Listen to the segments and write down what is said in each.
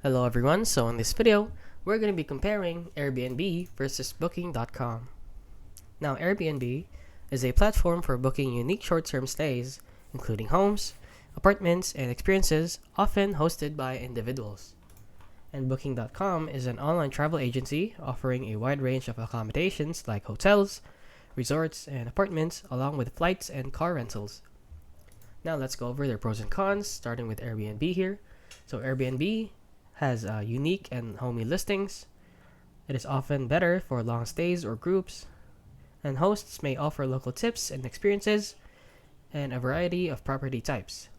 Hello everyone, so in this video, we're going to be comparing Airbnb versus Booking.com. Now Airbnb is a platform for booking unique short-term stays, including homes, apartments, and experiences often hosted by individuals. And Booking.com is an online travel agency offering a wide range of accommodations like hotels, resorts, and apartments along with flights and car rentals. Now let's go over their pros and cons, starting with Airbnb here. So Airbnb has unique and homey listings. It is often better for long stays or groups, and hosts may offer local tips and experiences and a variety of property types.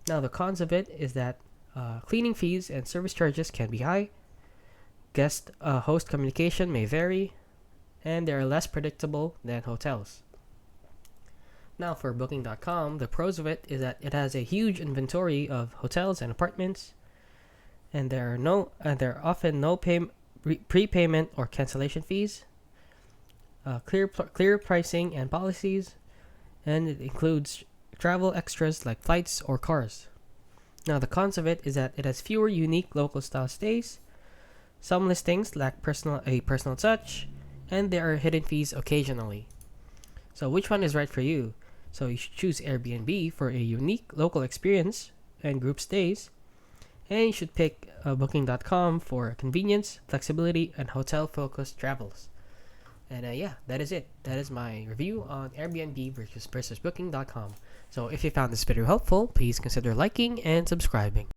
Now, the cons of it is that cleaning fees and service charges can be high, guest host communication may vary, and they are less predictable than hotels. Now, for Booking.com, the pros of it is that it has a huge inventory of hotels and apartments, and there are often no prepayment or cancellation fees, clear pricing and policies, and it includes travel extras like flights or cars. Now, the cons of it is that it has fewer unique local style stays. Some listings lack a personal touch, and there are hidden fees occasionally. So, which one is right for you? So, you should choose Airbnb for a unique local experience and group stays, and you should pick Booking.com for convenience, flexibility, and hotel-focused travels. And that is it. That is my review on Airbnb versus Booking.com. So if you found this video helpful, please consider liking and subscribing.